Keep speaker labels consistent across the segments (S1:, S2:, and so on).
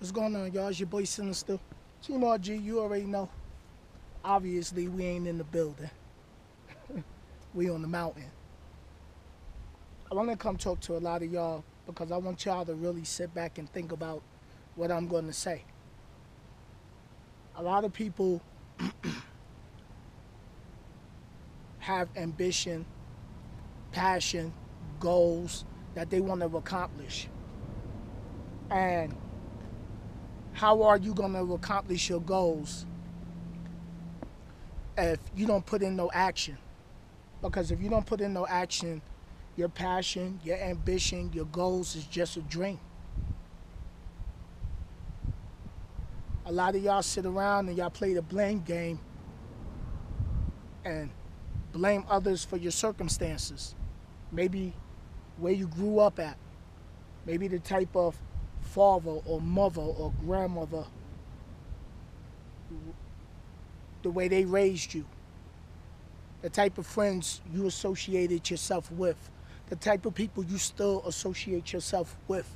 S1: What's going on, y'all? It's your boy Sinnizter. Team RG, you already know. Obviously, we ain't in the building. We on the mountain. I want to come talk to a lot of y'all because I want y'all to really sit back and think about what I'm going to say. A lot of people have ambition, passion, goals that they want to accomplish. And how are you going to accomplish your goals if you don't put in no action? Because if you don't put in no action, your passion, your ambition, your goals is just a dream. A lot of y'all sit around and y'all play the blame game and blame others for your circumstances. Maybe where you grew up at. Maybe the type of father or mother or grandmother, the way they raised you, the type of friends you associated yourself with, the type of people you still associate yourself with.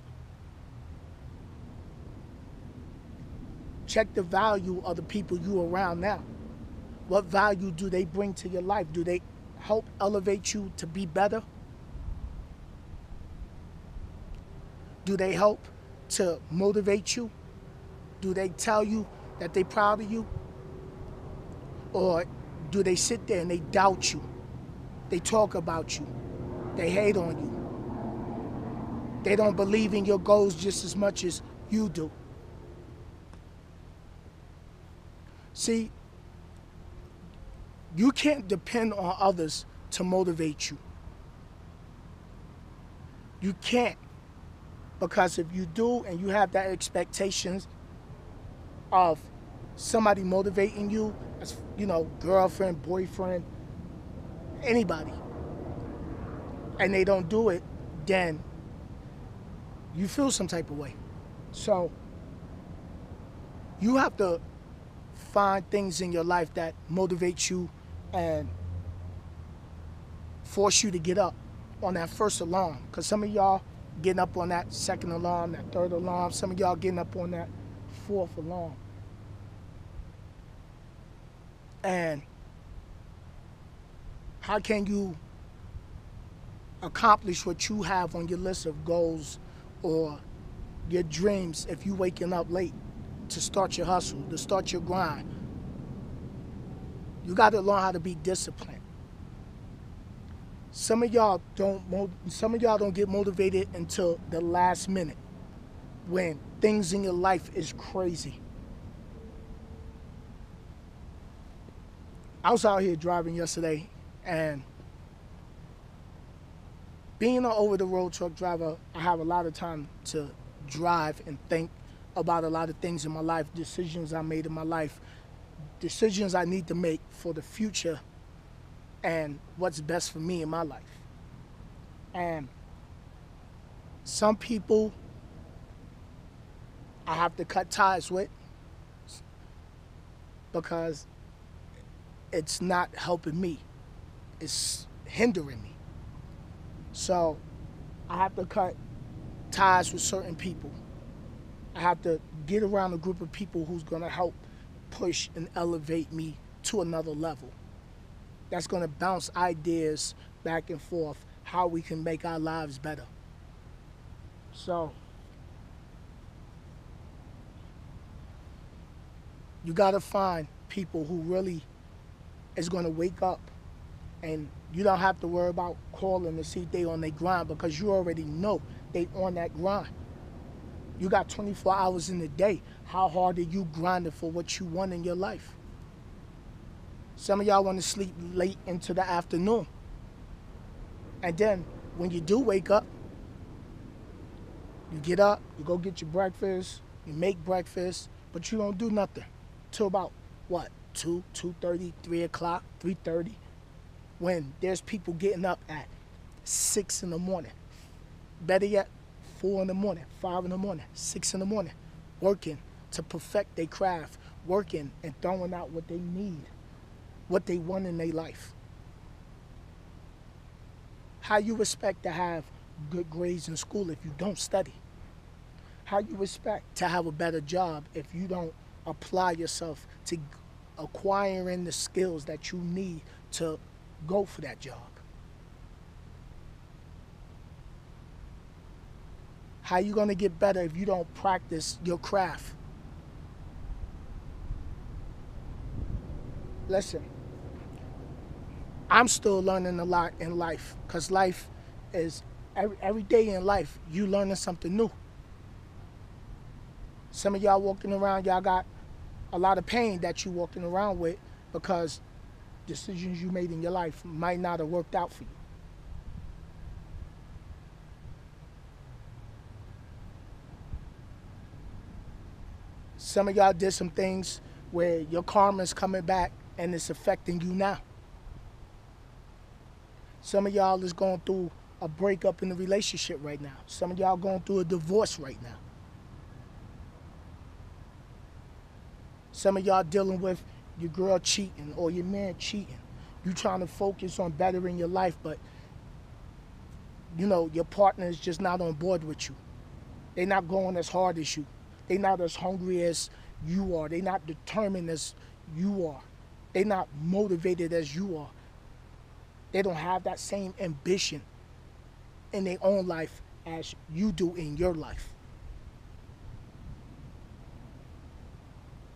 S1: Check the value of the people you are around now. What value do they bring to your life? Do they help elevate you to be better? Do they help to motivate you? Do they tell you that they're proud of you? Or do they sit there and they doubt you? They talk about you. They hate on you. They don't believe in your goals just as much as you do. See, you can't depend on others to motivate you. You can't. Because if you do and you have that expectations of somebody motivating you, as girlfriend, boyfriend, anybody, and they don't do it, then you feel some type of way. So you have to find things in your life that motivate you and force you to get up on that first alarm. Because some of y'all getting up on that second alarm, that third alarm. Some of y'all getting up on that fourth alarm. And how can you accomplish what you have on your list of goals or your dreams if you waking up late to start your hustle, to start your grind? You got to learn how to be disciplined. Some of y'all don't get motivated until the last minute when things in your life is crazy. I was out here driving yesterday, and being an over-the-road truck driver, I have a lot of time to drive and think about a lot of things in my life, decisions I made in my life, decisions I need to make for the future and what's best for me in my life. And some people I have to cut ties with because it's not helping me. It's hindering me. So I have to cut ties with certain people. I have to get around a group of people who's going to help push and elevate me to another level. That's going to bounce ideas back and forth, how we can make our lives better. So you got to find people who really is going to wake up, and you don't have to worry about calling to see if they on their grind because you already know they on that grind. You got 24 hours in the day. How hard are you grinding for what you want in your life? Some of y'all want to sleep late into the afternoon. And then when you do wake up, you get up, you go get your breakfast, you make breakfast, but you don't do nothing till about, what, 2, 2:30, 3 o'clock, 3:30, when there's people getting up at 6 in the morning. Better yet, 4 in the morning, 5 in the morning, 6 in the morning, working to perfect their craft, working and throwing out what they need, what they want in their life. How you expect to have good grades in school if you don't study? How you expect to have a better job if you don't apply yourself to acquiring the skills that you need to go for that job? How you gonna get better if you don't practice your craft? Listen, I'm still learning a lot in life, because life is, every day in life, you learning something new. Some of y'all walking around, y'all got a lot of pain that you walking around with because decisions you made in your life might not have worked out for you. Some of y'all did some things where your karma's coming back and it's affecting you now. Some of y'all is going through a breakup in the relationship right now. Some of y'all going through a divorce right now. Some of y'all dealing with your girl cheating or your man cheating. You trying to focus on bettering your life, but you know, your partner is just not on board with you. They're not going as hard as you. They're not as hungry as you are. They're not determined as you are. They're not motivated as you are. They don't have that same ambition in their own life as you do in your life.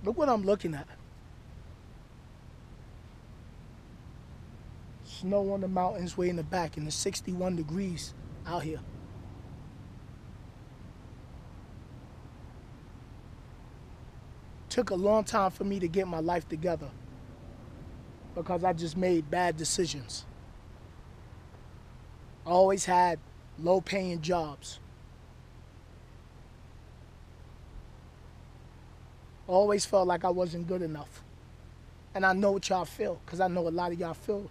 S1: Look what I'm looking at. Snow on the mountains way in the back, and it's 61 degrees out here. Took a long time for me to get my life together because I just made bad decisions. I always had low-paying jobs. Always felt like I wasn't good enough. And I know what y'all feel, because I know a lot of y'all feel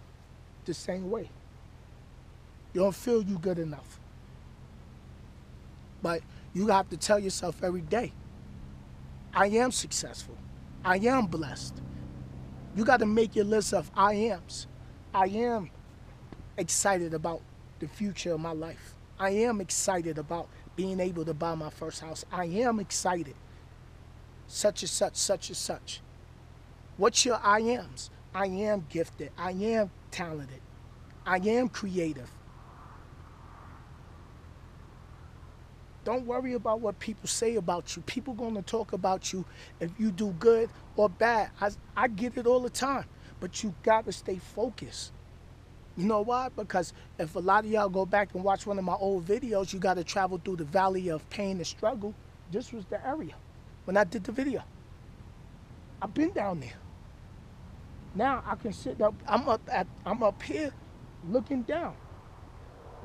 S1: the same way. You don't feel you good enough. But you have to tell yourself every day, I am successful. I am blessed. You got to make your list of I ams. I am excited about the future of my life. I am excited about being able to buy my first house. I am excited. Such and such, such and such. What's your I ams? I am gifted. I am talented. I am creative. Don't worry about what people say about you. People going to talk about you if you do good or bad. I get it all the time. But you got to stay focused. You know why? Because if a lot of y'all go back and watch one of my old videos, you got to travel through the valley of pain and struggle. This was the area when I did the video. I've been down there. Now I can sit up. I'm up here looking down.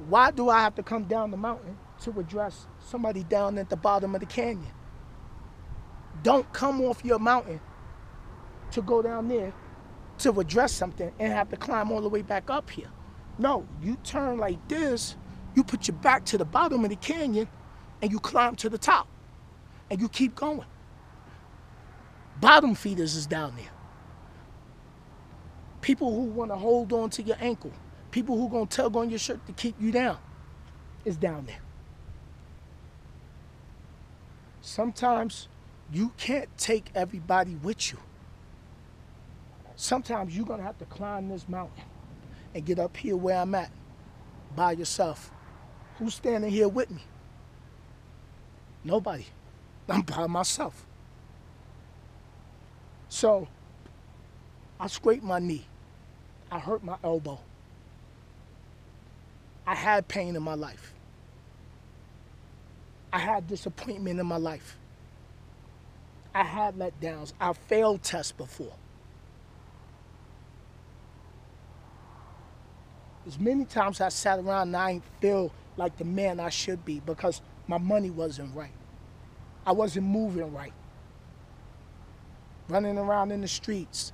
S1: Why do I have to come down the mountain to address somebody down at the bottom of the canyon? Don't come off your mountain to go down there to address something and have to climb all the way back up here. No, you turn like this, you put your back to the bottom of the canyon, and you climb to the top, and you keep going. Bottom feeders is down there. People who want to hold on to your ankle, people who going to tug on your shirt to keep you down, is down there. Sometimes you can't take everybody with you. Sometimes you're going to have to climb this mountain and get up here where I'm at by yourself. Who's standing here with me? Nobody. I'm by myself. So I scraped my knee. I hurt my elbow. I had pain in my life. I had disappointment in my life. I had letdowns. I failed tests before. As many times I sat around and I ain't feel like the man I should be because my money wasn't right. I wasn't moving right. Running around in the streets.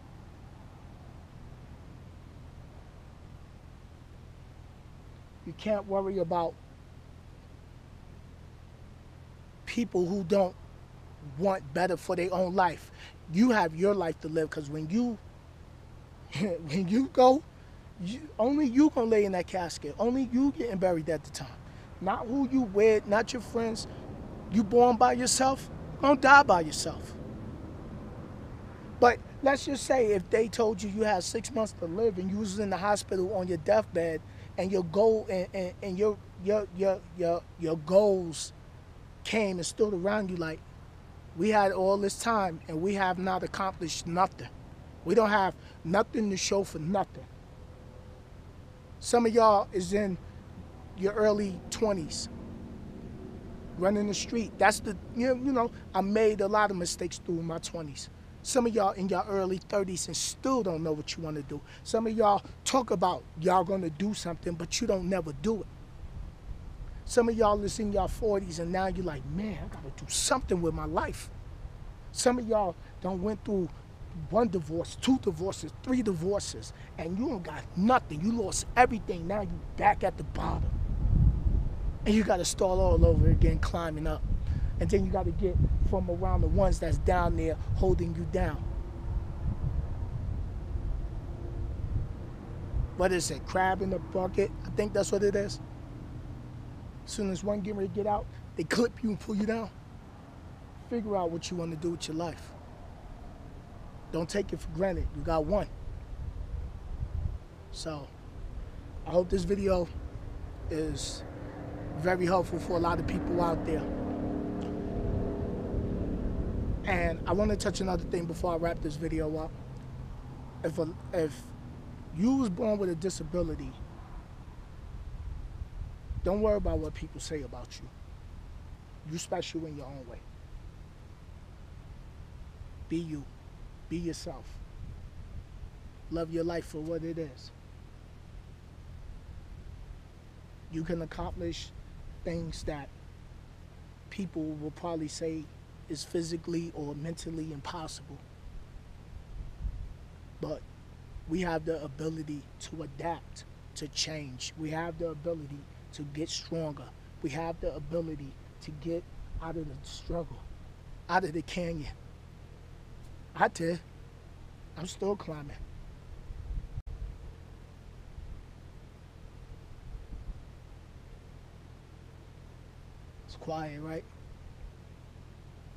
S1: You can't worry about people who don't want better for their own life. You have your life to live, because when you go, only you gonna lay in that casket. Only you getting buried at the time. Not who you with, not your friends. You born by yourself, don't die by yourself. But let's just say if they told you you had 6 months to live and you was in the hospital on your deathbed, and your goal and your goals came and stood around you like, we had all this time and we have not accomplished nothing. We don't have nothing to show for nothing. Some of y'all is in your early 20s, running the street. That's the, you know, I made a lot of mistakes through my 20s. Some of y'all in your early 30s and still don't know what you want to do. Some of y'all talk about y'all going to do something, but you don't never do it. Some of y'all is in your 40s and now you're like, man, I got to do something with my life. Some of y'all done went through 1 divorce, 2 divorces, 3 divorces, and you don't got nothing. You lost everything. Now you back at the bottom. And you got to start all over again, climbing up. And then you got to get from around the ones that's down there holding you down. What is it? Crab in the bucket? I think that's what it is. As soon as one get ready to get out, they clip you and pull you down. Figure out what you want to do with your life. Don't take it for granted. You got one. So, I hope this video is very helpful for a lot of people out there. And I want to touch another thing before I wrap this video up. If you was born with a disability, don't worry about what people say about you. You're special in your own way. Be you. Be yourself. Love your life for what it is. You can accomplish things that people will probably say is physically or mentally impossible. But we have the ability to adapt, to change. We have the ability to get stronger. We have the ability to get out of the struggle, out of the canyon. I did. I'm still climbing. It's quiet, right?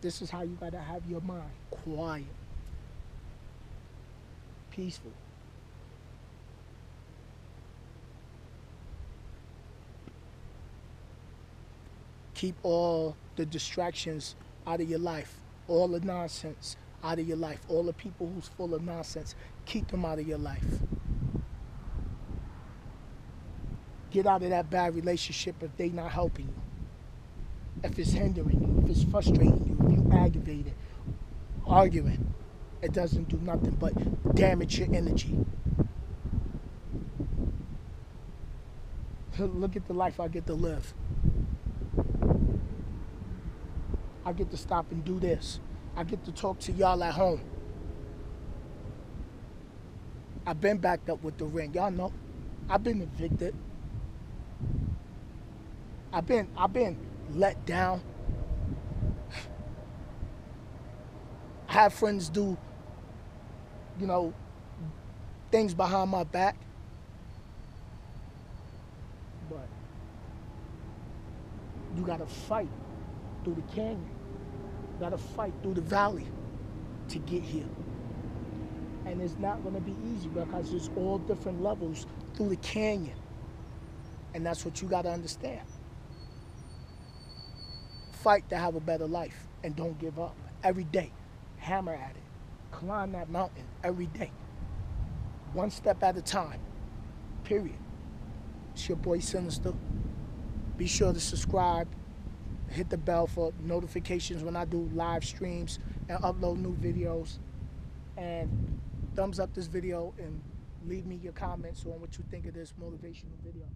S1: This is how you gotta have your mind. Quiet. Peaceful. Keep all the distractions out of your life. All the nonsense out of your life. All the people who's full of nonsense, keep them out of your life. Get out of that bad relationship if they not helping you. If it's hindering you, if it's frustrating you, if you aggravated, arguing, it doesn't do nothing but damage your energy. Look at the life I get to live. I get to stop and do this. I get to talk to y'all at home. I've been backed up with the ring. Y'all know. I've been evicted. I've been let down. I have friends do, you know, things behind my back. But you gotta fight through the canyon. You gotta fight through the valley to get here. And it's not gonna be easy because there's all different levels through the canyon. And that's what you gotta understand. Fight to have a better life and don't give up. Every day, hammer at it. Climb that mountain every day. One step at a time, period. It's your boy Sinister. Be sure to subscribe. Hit the bell for notifications when I do live streams and upload new videos. And thumbs up this video and leave me your comments on what you think of this motivational video.